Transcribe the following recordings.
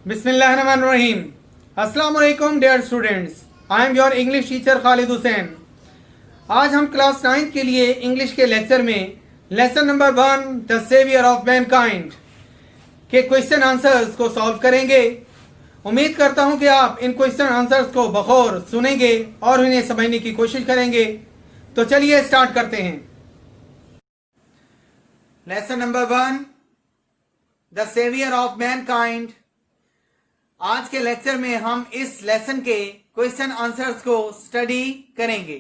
Bismillahirrahmanirrahim. Assalamu alaikum dear students. I am your English teacher Khalid Hussain. आज हम class 9 के लिए English के लेक्चर में lesson number 1 the saviour of mankind के क्वेश्चन आंसर्स को सॉल्व करेंगे। उम्मीद करता हूं कि आप इन क्वेश्चन आंसर्स को बखौर सुनेंगे और उन्हें समझने की कोशिश करेंगे। तो चलिए स्टार्ट करते हैं। Lesson number 1 the saviour of mankind. आज के लेक्चर में हम इस लेसन के क्वेश्चन आंसर्स को स्टडी करेंगे।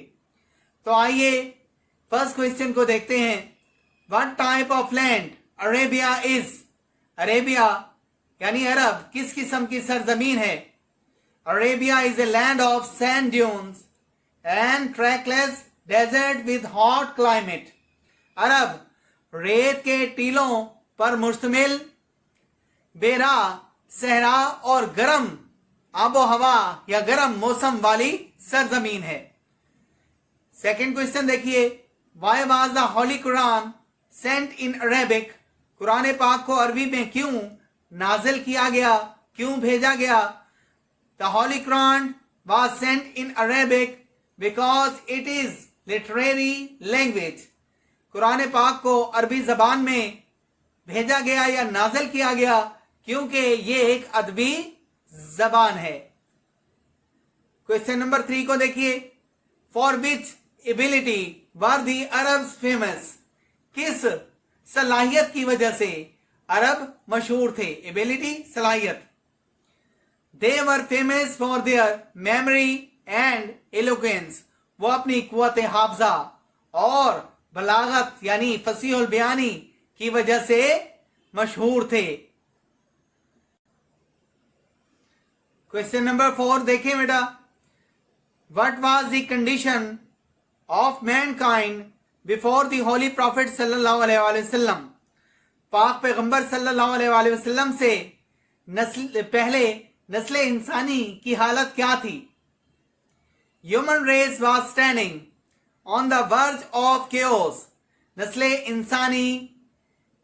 तो आइए फर्स्ट क्वेश्चन को देखते हैं। What type of land Arabia is? Arabia यानी अरब किस किस्म की सरजमीन है? Arabia is a land of sand dunes and trackless desert with hot climate. अरब रेत के टीलों पर मुश्तमिल बेरा सहरा और गर्म आबो हवा या गर्म मौसम वाली सरजमीन है। सेकंड क्वेश्चन देखिए। Why was the holy Quran sent in Arabic? कुरान पाक को अरबी में क्यों नाजिल किया गया, क्यों भेजा गया? The holy Quran was sent in Arabic because it is literary language. Quran पाक को अरबी जबान में भेजा गया या नाजिल किया गया क्योंकि ये एक अदबी जबान है। क्वेश्चन नंबर 3 को देखिए। For which ability were the Arabs famous? किस सलाहियत की वजह से अरब मशहूर थे? एबिलिटी सलाहियत। They were famous for their memory and eloquence. वो अपनी कुव्वत हाफजा और बलागत यानी फसीहुल बयानी की वजह से मशहूर थे। क्वेश्चन नंबर 4 देखें बेटा। What was the condition of Mankind before the holy prophet सल्लल्लाहु अलैहि वसल्लम? पाक पैगंबर सल्लल्लाहु अलैहि वसल्लम से पहले नस्ल इंसानी की हालत क्या थी? Human race was standing on the verge of chaos. नस्ल इंसानी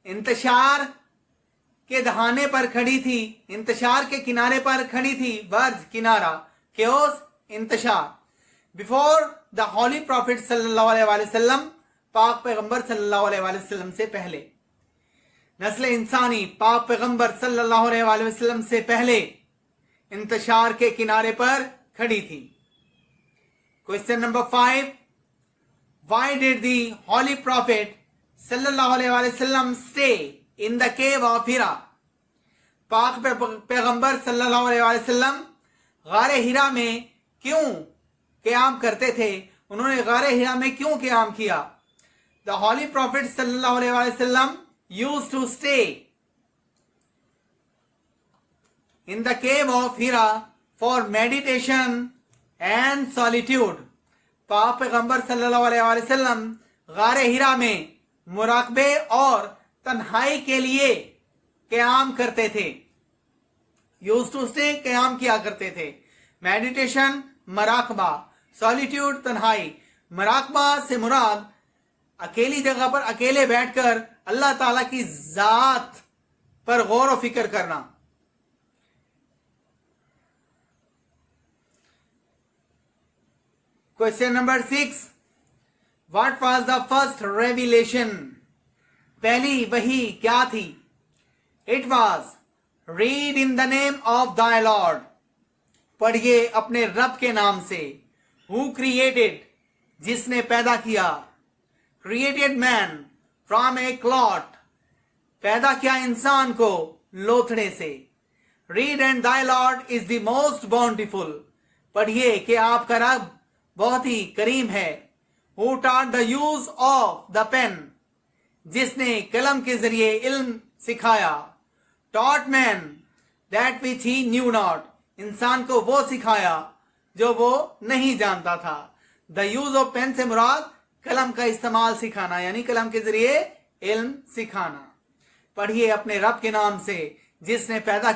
इंतशार के दहाने पर खड़ी थी, इंतशार के किनारे पर खड़ी थी। वर्ज किनारा, केओस इंतशार। बिफोर द होली प्रॉफिट सल्लल्लाहु अलैहि वसल्लम, पाक पैगंबर सल्लल्लाहु अलैहि वसल्लम से पहले। नस्ल इंसानी पाक पैगंबर सल्लल्लाहु अलैहि वसल्लम से पहले इंतशार के किनारे पर खड़ी थी। Question number 5। Why did the holy prophet सल्लल्लाहु अलैहि वसल्लम stay in the cave of Hira? पाक पैगंबर सल्लल्लाहु अलैहि वसल्लम गारे हिरा में क्यों क़याम करते थे? उन्होंने गारे हिरा में क्यों क़याम किया? द होली प्रॉफिट सल्लल्लाहु अलैहि वसल्लम used to stay in the cave of Hira for meditation and solitude. पाक पैगंबर सल्लल्लाहु अलैहि वसल्लम गारे हिरा में मुराकबे और तन्हाई के लिए क़याम करते थे। यूज्ड टू स्टे क़याम किया करते थे। मेडिटेशन मराकबा, सॉलिट्यूड तन्हाई। मराकबा से मुराद अकेली जगह पर अकेले बैठकर अल्लाह ताला की जात पर गौर व फिक्र करना। Question number 6। What was the first revelation? पहली वही क्या थी? It was read in the name of दाय लॉर्ड। पढ़िए अपने रब के नाम से। हु क्रिएटेड, जिसने पैदा किया। Created man from a clot, पैदा किया इंसान को लोथड़े से। Read and thy lord is the most bountiful. पढ़िए कि आपका रब बहुत ही करीम है। Who taught the use of the pen, जिसने कलम के जरिए इल्म सिखाया। Taught man that which he knew not, इंसान को वो सिखाया जो वो नहीं जानता था। द यूज ऑफ पेन से मुराद कलम का इस्तेमाल सिखाना यानी कलम के जरिए इल्म सिखाना। पढ़िए अपने रब के नाम से जिसने पैदा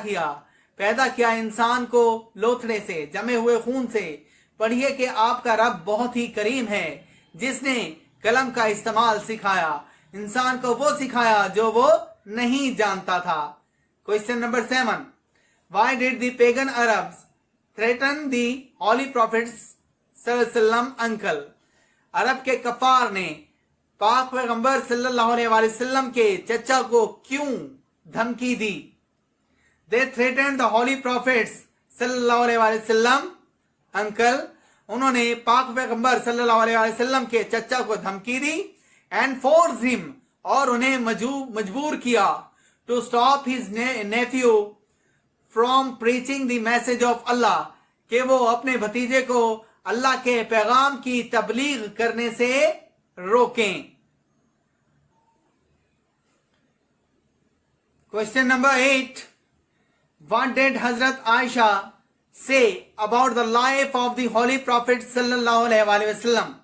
किया इंसान को लोथड़े से, जमे हुए खून से। पढ़िए कि आपका रब बहुत ही करीम है जिसने कलम का इस्तेमाल सिखाया, इंसान को वो सिखाया जो वो नहीं जानता था। Question number 7। why did the pagan Arabs threaten the Holy Prophet's uncle? अरब के कफार ने पाक पैगंबर सल्लल्लाहु अलैहि वसल्लम के चचा को क्यों धमकी दी? They threatened the Holy Prophet's सल्लल्लाहु अलैहि वसल्लम uncle. उन्होंने पाक पैगंबर सल्लल्लाहु अलैहि वसल्लम के चचा को धमकी दी and forced him, और उन्हें मजबूर किया to stop his nephew from preaching the message of Allah, कि वो अपने भतीजे को अल्लाह के पैगाम की तबलीग करने से रोकें. Question number 8. What did Hazrat Aisha say about the life of the Holy Prophet sallallahu alaihi wasallam?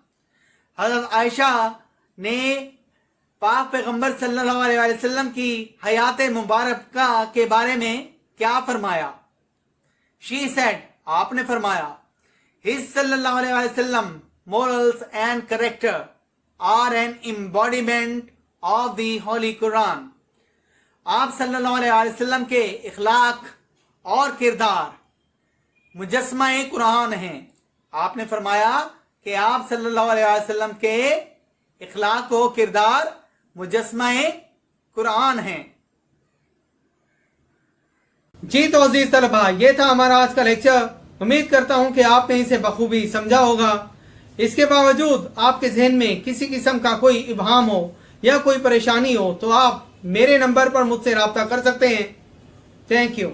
Hazrat Aisha ने पाक पैगंबर सल्लल्लाहु अलैहि वसल्लम की हयात मुबारक के बारे में क्या फरमाया? She said, आपने फरमाया, his सल्लल्लाहु अलैहि वसल्लम morals and character are an embodiment of the Holy Quran. आप सल्लल्लाहु अलैहि वसल्लम के इखलाक और किरदार मुजस्मा कुरान हैं. आपने फरमाया कि आप सल्लल्लाहु अलैहि वसल्लम के इखलाक और किरदार मुजस्मा कुरान हैं. जी तो अजीज तलबा, ये था हमारा आज का लेक्चर. उम्मीद करता हूं कि आपने इसे बखूबी समझा होगा. इसके बावजूद आपके जहन में किसी किस्म का कोई इबहाम हो या कोई परेशानी हो तो आप मेरे नंबर पर मुझसे राब्ता कर सकते हैं. Thank you.